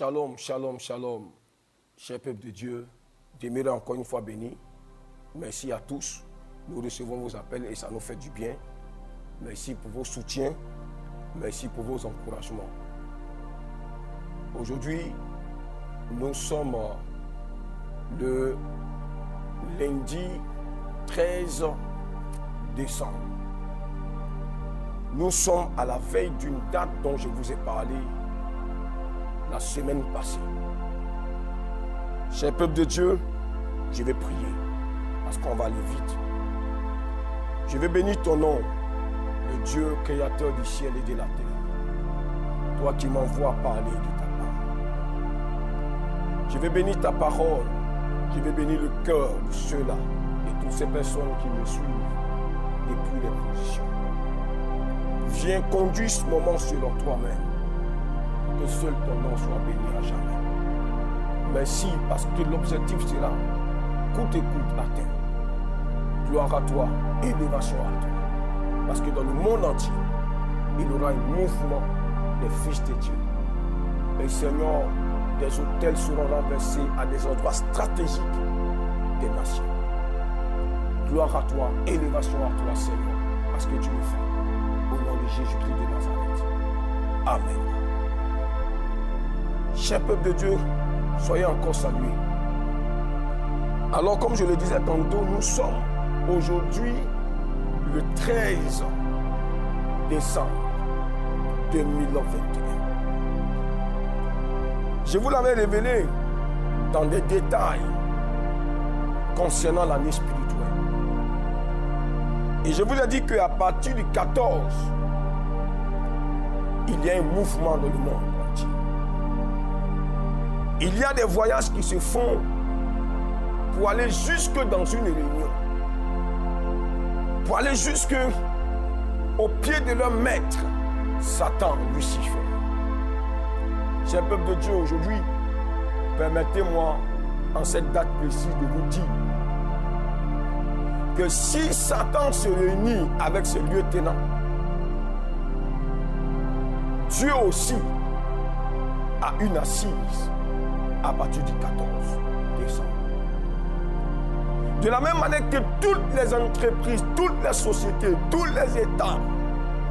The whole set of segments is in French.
Shalom, shalom, shalom. Cher peuple de Dieu, demeurez encore une fois bénis. Merci à tous. Nous recevons vos appels et ça nous fait du bien. Merci pour vos soutiens. Merci pour vos encouragements. Aujourd'hui, nous sommes le lundi 13 décembre. Nous sommes à la veille d'une date dont je vous ai parlé la semaine passée. Cher peuple de Dieu, je vais prier parce qu'on va aller vite. Je vais bénir ton nom, le Dieu créateur du ciel et de la terre. Toi qui m'envoies parler de ta part. Je vais bénir ta parole. Je vais bénir le cœur de ceux-là et toutes ces personnes qui me suivent depuis les positions. Viens conduire ce moment selon toi-même. Que seul ton nom soit béni à jamais. Merci parce que l'objectif sera coûte et coûte atteint. Gloire à toi, élévation à toi. Parce que dans le monde entier, il y aura un mouvement des fils de Dieu. Et Seigneur, des hôtels seront renversés à des endroits stratégiques des nations. Gloire à toi, élévation à toi, Seigneur, parce que tu le fais. Au nom de Jésus-Christ de Nazareth. Amen. Cher peuple de Dieu, soyez encore salués. Alors, comme je le disais tantôt, nous sommes aujourd'hui le 13 décembre 2021. Je vous l'avais révélé dans des détails concernant l'année spirituelle. Et je vous ai dit qu'à partir du 14, il y a un mouvement dans le monde entier. Il y a des voyages qui se font pour aller jusque dans une réunion. Pour aller jusque au pied de leur maître, Satan, Lucifer. Cher peuple de Dieu, aujourd'hui, permettez-moi, en cette date précise, de vous dire que si Satan se réunit avec ses lieutenants, Dieu aussi a une assise à partir du 14 décembre. De la même manière que toutes les entreprises, toutes les sociétés, tous les États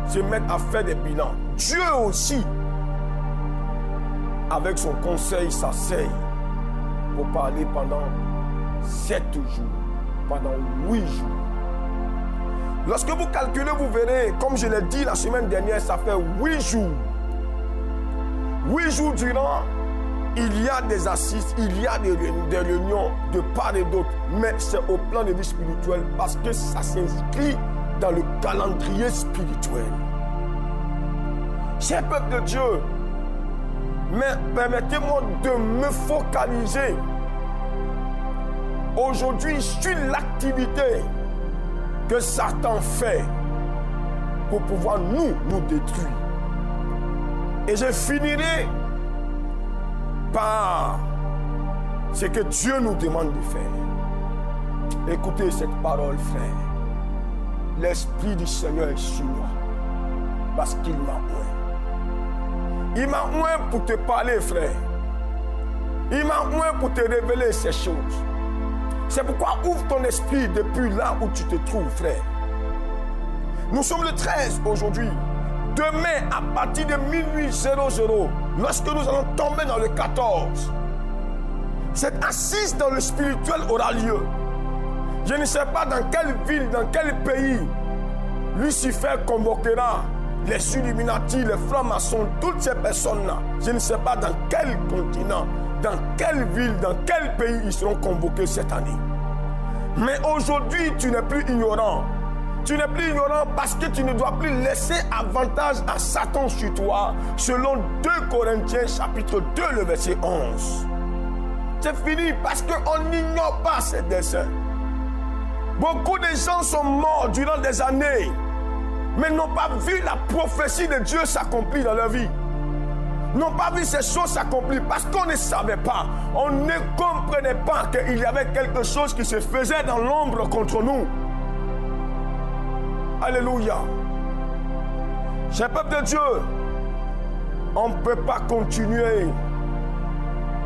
se mettent à faire des bilans, Dieu aussi, avec son conseil, s'asseye pour parler pendant 7 jours, pendant 8 jours. Lorsque vous calculez, vous verrez, comme je l'ai dit la semaine dernière, ça fait 8 jours. 8 jours durant, il y a des assises, il y a des réunions de part et d'autre, mais c'est au plan de vie spirituel parce que ça s'inscrit dans le calendrier spirituel. Cher peuple de Dieu, mais permettez-moi de me focaliser aujourd'hui sur l'activité que Satan fait pour pouvoir nous détruire. Et je finirai par ce que Dieu nous demande de faire. Écoutez cette parole, frère. L'Esprit du Seigneur est sur moi parce qu'il m'a oint. Il m'a oint pour te parler, frère. Il m'a oint pour te révéler ces choses. C'est pourquoi ouvre ton esprit depuis là où tu te trouves, frère. Nous sommes le 13 aujourd'hui. Demain, à partir de minuit 00, lorsque nous allons tomber dans le 14, cette assise dans le spirituel aura lieu. Je ne sais pas dans quelle ville, dans quel pays, Lucifer convoquera les Illuminati, les francs-maçons, toutes ces personnes-là. Je ne sais pas dans quel continent, dans quelle ville, dans quel pays ils seront convoqués cette année. Mais aujourd'hui, tu n'es plus ignorant. Tu n'es plus ignorant parce que tu ne dois plus laisser avantage à Satan sur toi, selon 2 Corinthiens chapitre 2, le verset 11. C'est fini parce qu'on n'ignore pas ces desseins. Beaucoup de gens sont morts durant des années, mais n'ont pas vu la prophétie de Dieu s'accomplir dans leur vie. N'ont pas vu ces choses s'accomplir parce qu'on ne savait pas. On ne comprenait pas qu'il y avait quelque chose qui se faisait dans l'ombre contre nous. Alléluia. Cher peuple de Dieu, on ne peut pas continuer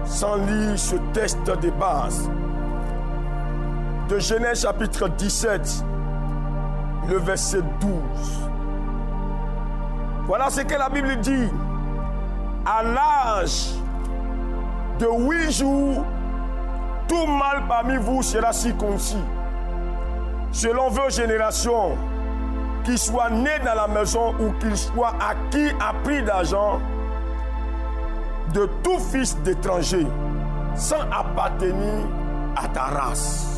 sans lire ce texte de base de Genèse chapitre 17, le verset 12. Voilà ce que la Bible dit. À l'âge de 8 jours, tout mâle parmi vous sera circoncis, selon vos générations, qu'il soit né dans la maison ou qu'il soit acquis à prix d'argent de tout fils d'étranger, sans appartenir à ta race.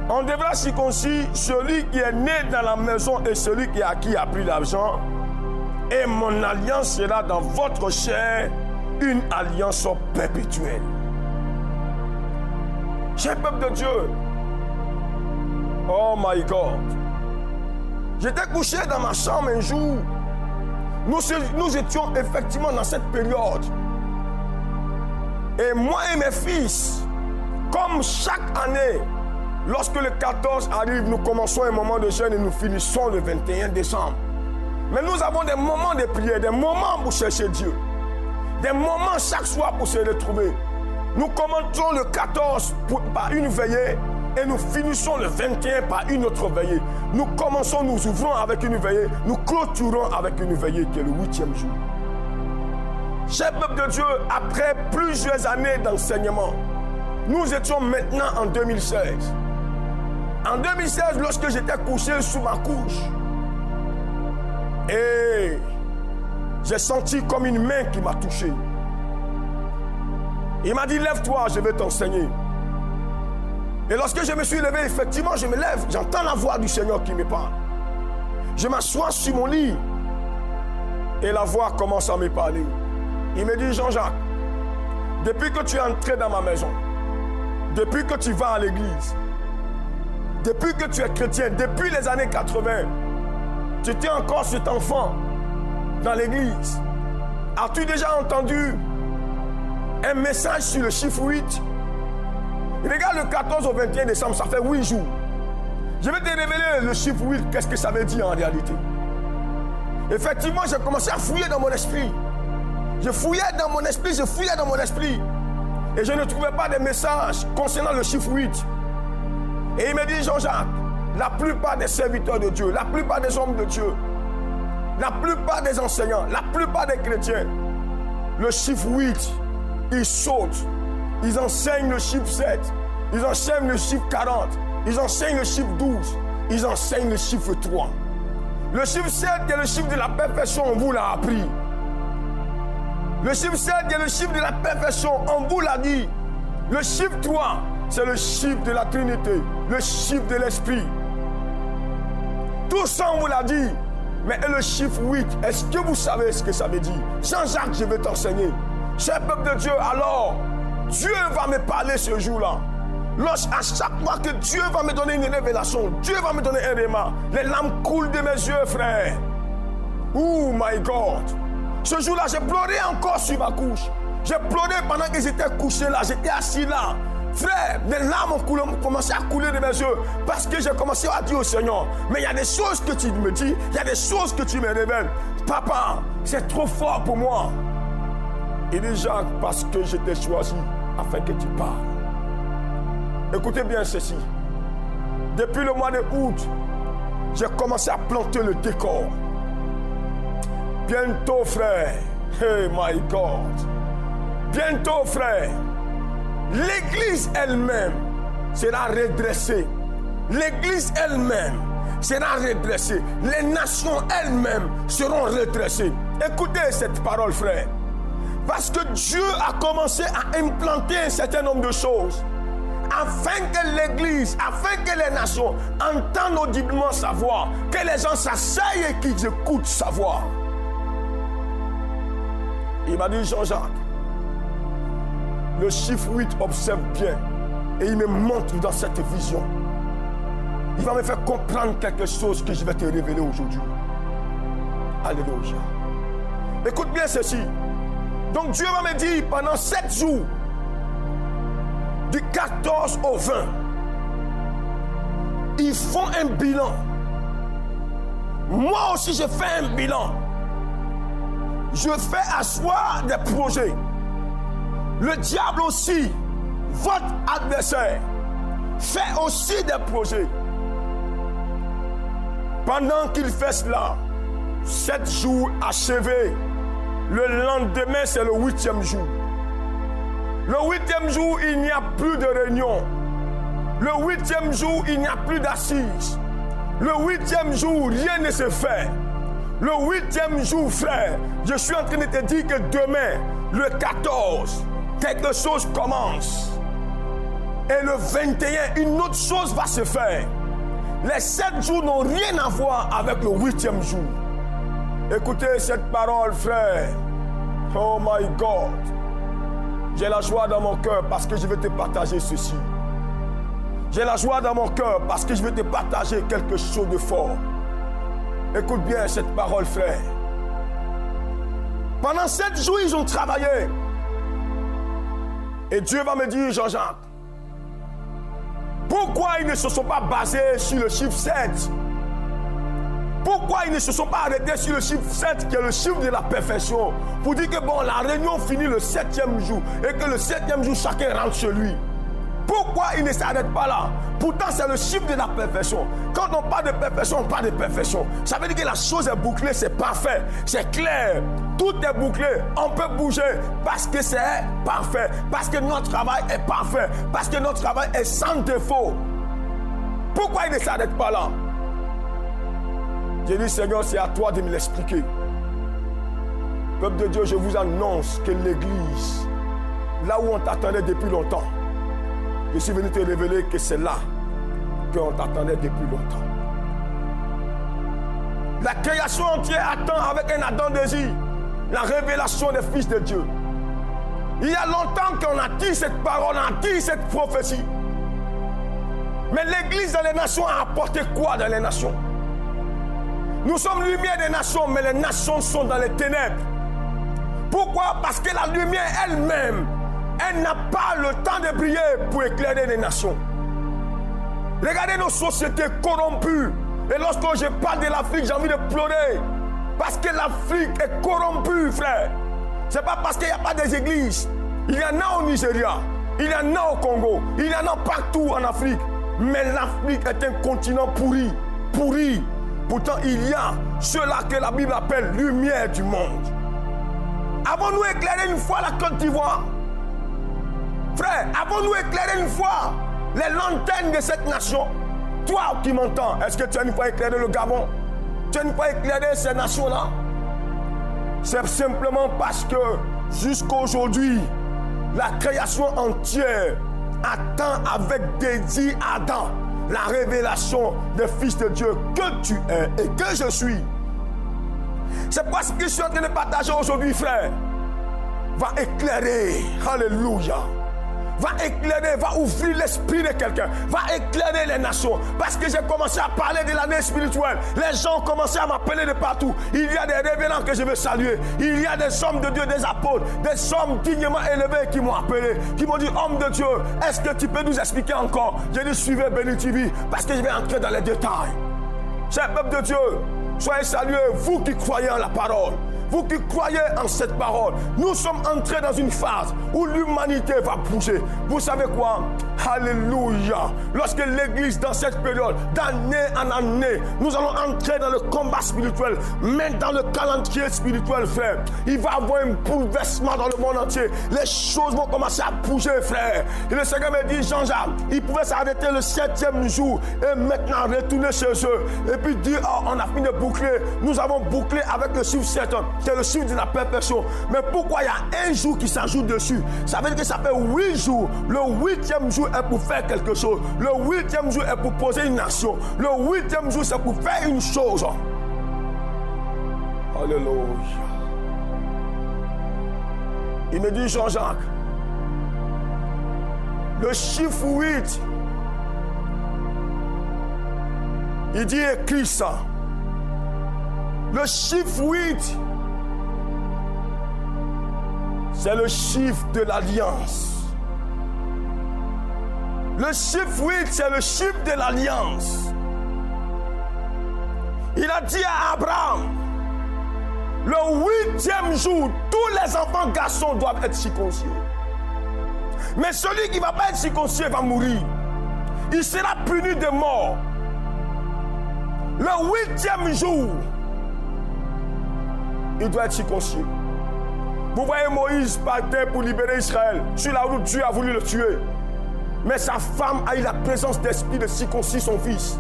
On devra circoncire celui qui est né dans la maison et celui qui est acquis à prix d'argent, et mon alliance sera dans votre chair, une alliance perpétuelle. Cher peuple de Dieu, oh my God, j'étais couché dans ma chambre un jour. Nous étions effectivement dans cette période. Et moi et mes fils, comme chaque année, lorsque le 14 arrive, nous commençons un moment de jeûne et nous finissons le 21 décembre. Mais nous avons des moments de prière, des moments pour chercher Dieu. Des moments chaque soir pour se retrouver. Nous commençons le 14 par une veillée et nous finissons le 21 par une autre veillée. Nous commençons, nous ouvrons avec une veillée, nous clôturons avec une veillée qui est le 8e jour. Cher peuple de Dieu, après plusieurs années d'enseignement, nous étions maintenant en 2016. En 2016, lorsque j'étais couché sous ma couche, et j'ai senti comme une main qui m'a touché. Il m'a dit, lève-toi, je vais t'enseigner. Et lorsque je me suis levé, effectivement, je me lève, j'entends la voix du Seigneur qui me parle. Je m'assois sur mon lit et la voix commence à me parler. Il me dit, Jean-Jacques, depuis que tu es entré dans ma maison, depuis que tu vas à l'église, depuis que tu es chrétien, depuis les années 80, tu étais encore cet enfant dans l'église. As-tu déjà entendu un message sur le chiffre 8? Regarde le 14 au 21 décembre, ça fait 8 jours. Je vais te révéler le chiffre 8, qu'est-ce que ça veut dire en réalité. Effectivement, j'ai commencé à fouiller dans mon esprit. Je fouillais dans mon esprit. Et je ne trouvais pas de messages concernant le chiffre 8. Et il me dit, Jean-Jacques, la plupart des serviteurs de Dieu, la plupart des hommes de Dieu, la plupart des enseignants, la plupart des chrétiens, le chiffre 8, ils sautent. Ils enseignent le chiffre 7, ils enseignent le chiffre 40, ils enseignent le chiffre 12, ils enseignent le chiffre 3. Le chiffre 7 qui est le chiffre de la perfection, on vous l'a appris. Le chiffre 7 qui est le chiffre de la perfection, on vous l'a dit. Le chiffre 3, c'est le chiffre de la Trinité, le chiffre de l'Esprit. Tout ça, on vous l'a dit. Mais le chiffre 8, est-ce que vous savez ce que ça veut dire? Jean-Jacques, je vais t'enseigner. Cher peuple de Dieu, alors, Dieu va me parler ce jour-là. À chaque fois que Dieu va me donner une révélation, Dieu va me donner un réma, les larmes coulent de mes yeux, frère. Oh my God. Ce jour-là, j'ai pleuré encore sur ma couche. J'ai pleuré pendant que j'étais couché là, j'étais assis là. Frère, les larmes ont commencé à couler de mes yeux parce que j'ai commencé à dire au Seigneur, mais il y a des choses que tu me dis, il y a des choses que tu me révèles. Papa, c'est trop fort pour moi. Il dit, Jacques, parce que je t'ai choisi afin que tu parles. Écoutez bien ceci. Depuis le mois d'août, j'ai commencé à planter le décor. Bientôt, frère, hey my God, bientôt, frère, l'église elle-même sera redressée. L'église elle-même sera redressée. Les nations elles-mêmes seront redressées. Écoutez cette parole, frère. Parce que Dieu a commencé à implanter un certain nombre de choses afin que l'Église, afin que les nations entendent audiblement sa voix, que les gens s'asseyent et qu'ils écoutent sa voix. Il m'a dit, Jean-Jacques, le chiffre 8 observe bien et il me montre dans cette vision. Il va me faire comprendre quelque chose que je vais te révéler aujourd'hui. Alléluia. Écoute bien ceci. Donc Dieu va me dire pendant 7 jours, du 14 au 20, ils font un bilan. Moi aussi je fais un bilan. Je fais asseoir des projets. le diable aussi, votre adversaire, fait aussi des projets. Pendant qu'il fait cela, 7 jours achevés, le lendemain c'est le 8e jour. Le 8e jour, il n'y a plus de réunion. Le 8e jour, il n'y a plus d'assises. Le 8e jour, rien ne se fait. Le 8e jour, frère, je suis en train de te dire que demain, le 14, quelque chose commence. Et le 21, une autre chose va se faire. Les 7 jours n'ont rien à voir avec le 8e jour. Écoutez cette parole, frère. Oh my God. J'ai la joie dans mon cœur parce que je vais te partager ceci. J'ai la joie dans mon cœur parce que je vais te partager quelque chose de fort. Écoute bien cette parole, frère. Pendant 7 jours, ils ont travaillé. Et Dieu va me dire, Jean-Jacques, pourquoi ils ne se sont pas basés sur le chiffre 7? Pourquoi ils ne se sont pas arrêtés sur le chiffre 7 qui est le chiffre de la perfection? Pour dire que bon, la réunion finit le 7e jour et que le 7e jour, chacun rentre chez lui. Pourquoi ils ne s'arrêtent pas là? Pourtant, c'est le chiffre de la perfection. Quand on parle de perfection, on parle de perfection. Ça veut dire que la chose est bouclée, c'est parfait, c'est clair. Tout est bouclé, on peut bouger parce que c'est parfait. Parce que notre travail est parfait. Parce que notre travail est sans défaut. Pourquoi ils ne s'arrêtent pas là? J'ai dit, Seigneur, c'est à toi de me l'expliquer. Peuple de Dieu, je vous annonce que l'église, là où on t'attendait depuis longtemps, je suis venu te révéler que c'est là qu'on t'attendait depuis longtemps. La création entière attend avec un ardent désir la révélation des fils de Dieu. Il y a longtemps qu'on a dit cette parole, on a dit cette prophétie. Mais l'église dans les nations a apporté quoi dans les nations? Nous sommes lumière des nations, mais les nations sont dans les ténèbres. Pourquoi? Parce que la lumière elle-même, elle n'a pas le temps de briller pour éclairer les nations. Regardez nos sociétés corrompues. Et lorsque je parle de l'Afrique, j'ai envie de pleurer. Parce que l'Afrique est corrompue, frère. Ce n'est pas parce qu'il n'y a pas des églises. Il y en a au Nigeria, il y en a au Congo, il y en a partout en Afrique. Mais l'Afrique est un continent pourri, pourri. Pourtant, il y a ceux-là que la Bible appelle lumière du monde. Avons-nous éclairé une fois la Côte d'Ivoire? Frère, avons-nous éclairé une fois les lanternes de cette nation? Toi qui m'entends, est-ce que tu as une fois éclairé le Gabon? Tu as une fois éclairé ces nations-là? C'est simplement parce que jusqu'à aujourd'hui, la création entière attend avec désir ardent la révélation des fils de Dieu que tu es et que je suis. C'est parce que je suis en train de partager aujourd'hui, frère. Va éclairer, alléluia. Va éclairer, va ouvrir l'esprit de quelqu'un. Va éclairer les nations. Parce que j'ai commencé à parler de l'année spirituelle. Les gens ont commencé à m'appeler de partout. Il y a des révélants que je veux saluer. Il y a des hommes de Dieu, des apôtres, des hommes dignement élevés qui m'ont appelé, qui m'ont dit, homme de Dieu, est-ce que tu peux nous expliquer encore? J'ai dit, suivez Béni TV, parce que je vais entrer dans les détails. Cher peuple de Dieu, soyez salués, vous qui croyez en la parole. Vous qui croyez en cette parole, nous sommes entrés dans une phase où l'humanité va bouger. Vous savez quoi? Alléluia. Lorsque l'église, dans cette période, d'année en année, nous allons entrer dans le combat spirituel, mais dans le calendrier spirituel, frère, il va y avoir un bouleversement dans le monde entier. Les choses vont commencer à bouger, frère. Et le Seigneur me dit, Jean-Jacques, il pouvait s'arrêter le 7e jour et maintenant retourner chez eux. Et puis dire, oh, on a fini de boucler. Nous avons bouclé avec le chiffre 7. C'est le chiffre de la perfection. Mais pourquoi il y a un jour qui s'ajoute dessus? Ça veut dire que ça fait 8 jours. Le 8e jour est pour faire quelque chose. Le 8e jour est pour poser une nation. Le 8e jour, c'est pour faire une chose. Alléluia. Il me dit, Jean-Jacques, le chiffre 8, il dit, écris ça. Le chiffre 8, c'est le chiffre de l'alliance. Le chiffre 8, c'est le chiffre de l'alliance. Il a dit à Abraham, le 8e jour, tous les enfants garçons doivent être circoncis. Mais celui qui ne va pas être circoncis va mourir. Il sera puni de mort. Le 8e jour, il doit être circoncis. Vous voyez Moïse partait pour libérer Israël. Sur la route, Dieu a voulu le tuer. Mais sa femme a eu la présence d'esprit de circoncire son fils.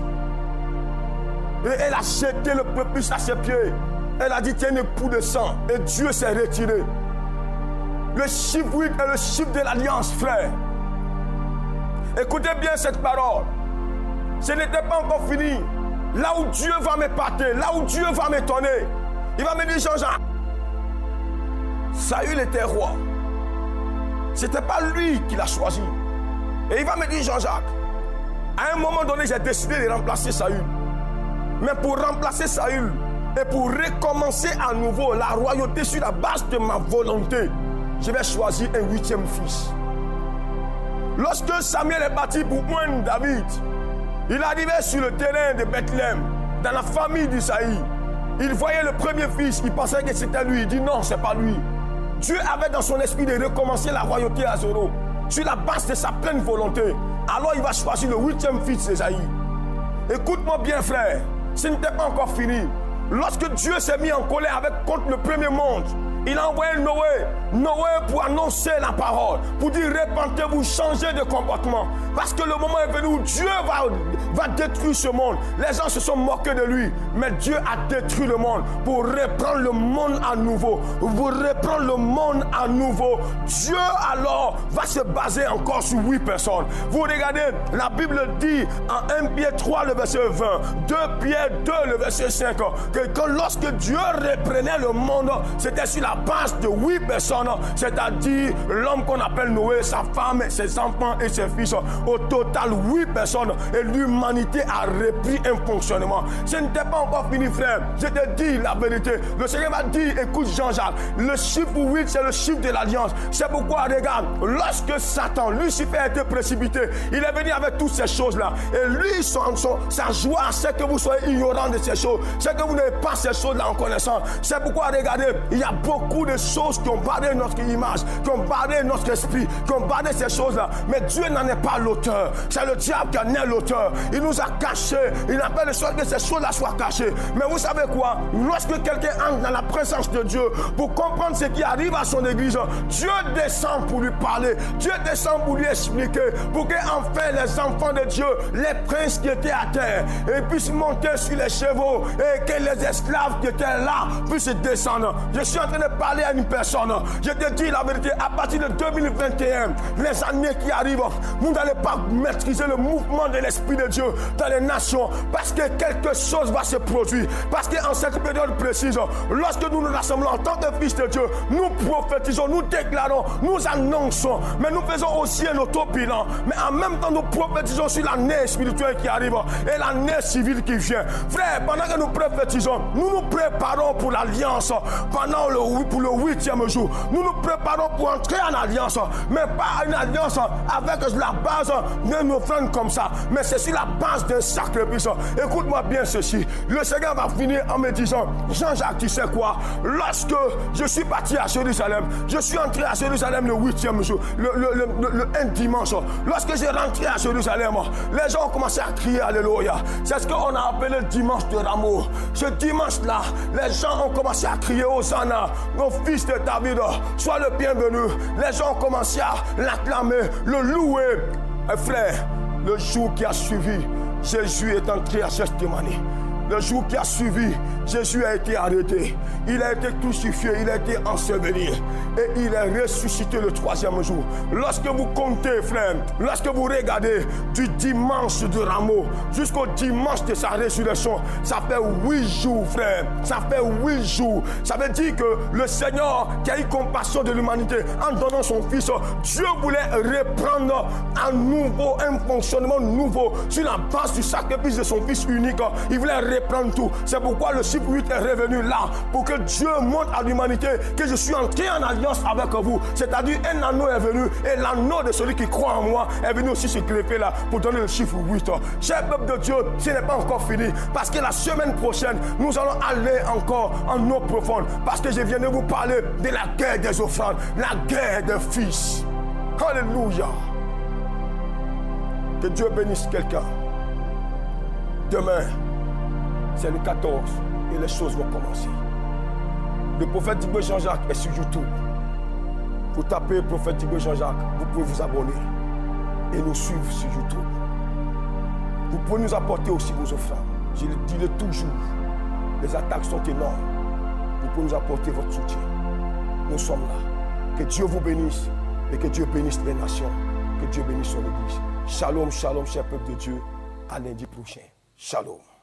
Et elle a jeté le prépuce à ses pieds. Elle a dit, tiens, un époux de sang. Et Dieu s'est retiré. Le chiffre 8 est le chiffre de l'alliance, frère. Écoutez bien cette parole. Ce n'était pas encore fini. Là où Dieu va m'épater, là où Dieu va m'étonner, il va me dire, Jean-Jacques, Saül était roi. Ce n'était pas lui qui l'a choisi. Et il va me dire, Jean-Jacques, à un moment donné, j'ai décidé de remplacer Saül. Mais pour remplacer Saül et pour recommencer à nouveau la royauté sur la base de ma volonté, je vais choisir un 8e fils. Lorsque Samuel est parti pour oindre David, il arrivait sur le terrain de Bethléem, dans la famille d'Isaïe. Il voyait le premier fils, il pensait que c'était lui. Il dit non, ce n'est pas lui. Dieu avait dans son esprit de recommencer la royauté à zéro, sur la base de sa pleine volonté. Alors il va choisir le 8e fils d'Isaïe. Écoute-moi bien, frère, ce n'était pas encore fini. Lorsque Dieu s'est mis en colère contre le premier monde, il a envoyé Noé pour annoncer la parole, pour dire répentez-vous, changez de comportement. Parce que le moment est venu où Dieu va détruire ce monde. Les gens se sont moqués de lui, mais Dieu a détruit le monde pour reprendre le monde à nouveau. Pour reprendre le monde à nouveau. Dieu alors va se baser encore sur 8 personnes. Vous regardez, la Bible dit en 1 Pierre 3 le verset 20, 2 Pierre 2 le verset 5, que lorsque Dieu reprenait le monde, c'était sur la base de 8 personnes, c'est-à-dire l'homme qu'on appelle Noé, sa femme, ses enfants et ses fils. Au total 8 personnes, et l'humanité a repris un fonctionnement. Ce n'était pas encore fini, frère. Je te dis la vérité. Le Seigneur m'a dit, écoute Jean-Jacques, le chiffre 8 c'est le chiffre de l'alliance. C'est pourquoi, regarde, lorsque Satan, Lucifer a été précipité, il est venu avec toutes ces choses-là. Et lui, sa joie, c'est que vous soyez ignorants de ces choses. C'est que vous n'avez pas ces choses-là en connaissance. C'est pourquoi, regardez, il y a beaucoup de choses qui ont barré notre image, qui ont barré notre esprit, qui ont barré ces choses-là. Mais Dieu n'en est pas l'auteur. C'est le diable qui en est l'auteur. Il nous a cachés. Il n'a pas le choix que ces choses-là soient cachées. Mais vous savez quoi? Lorsque quelqu'un entre dans la présence de Dieu pour comprendre ce qui arrive à son église, Dieu descend pour lui parler. Dieu descend pour lui expliquer. Pour que enfin les enfants de Dieu, les princes qui étaient à terre, et puissent monter sur les chevaux et que les esclaves qui étaient là puissent descendre. Je suis en train de parler à une personne. Je te dis la vérité, à partir de 2021, les années qui arrivent, vous n'allez pas maîtriser le mouvement de l'Esprit de Dieu dans les nations, parce que quelque chose va se produire. Parce qu'en cette période précise, lorsque nous nous rassemblons en tant que fils de Dieu, nous prophétisons, nous déclarons, nous annonçons, mais nous faisons aussi un autobilan. Mais en même temps, nous prophétisons sur l'année spirituelle qui arrive et l'année civile qui vient. Frère, pendant que nous prophétisons, nous nous préparons pour l'alliance pour le 8e jour. Nous nous préparons pour entrer en alliance, mais pas une alliance avec la base d'une offrande comme ça, mais c'est sur la base d'un sacrifice. Écoute-moi bien ceci. Le Seigneur va finir en me disant, Jean-Jacques, tu sais quoi? Lorsque je suis parti à Jérusalem, je suis entré à Jérusalem le 8e jour, un dimanche. Lorsque j'ai rentré à Jérusalem, les gens ont commencé à crier Alléluia. C'est ce qu'on a appelé le dimanche de Rameau. Ce dimanche-là, les gens ont commencé à crier Hosanna, mon fils de David, sois le bienvenu. Les gens ont commencé à l'acclamer, le louer. Et frère, le jour qui a suivi, Jésus est entré à Gethsémani. Le jour qui a suivi, Jésus a été arrêté. Il a été crucifié, il a été enseveli. Et il est ressuscité le 3e jour. Lorsque vous comptez, frère, lorsque vous regardez du dimanche de Rameau jusqu'au dimanche de sa résurrection, ça fait 8 jours, frère. Ça fait 8 jours. Ça veut dire que le Seigneur qui a eu compassion de l'humanité en donnant son Fils, Dieu voulait reprendre à nouveau un fonctionnement nouveau sur la base du sacrifice de son Fils unique. Il voulait reprendre tout. C'est pourquoi le chiffre 8 est revenu là, pour que Dieu montre à l'humanité que je suis entré en alliance avec vous. C'est-à-dire un anneau est venu et l'anneau de celui qui croit en moi est venu aussi se greffer là pour donner le chiffre 8. Cher peuple de Dieu, ce n'est pas encore fini, parce que la semaine prochaine, nous allons aller encore en eau profonde, parce que je viens de vous parler de la guerre des offrandes, la guerre des fils. Alléluia. Que Dieu bénisse quelqu'un. Demain, c'est le 14 et les choses vont commencer. Le prophète Diboué Jean-Jacques est sur YouTube. Vous tapez prophète Diboué Jean-Jacques, vous pouvez vous abonner et nous suivre sur YouTube. Vous pouvez nous apporter aussi vos offrandes. Je le dis toujours, les attaques sont énormes. Vous pouvez nous apporter votre soutien. Nous sommes là. Que Dieu vous bénisse et que Dieu bénisse les nations. Que Dieu bénisse son Église. Shalom, shalom, cher peuple de Dieu. À lundi prochain. Shalom.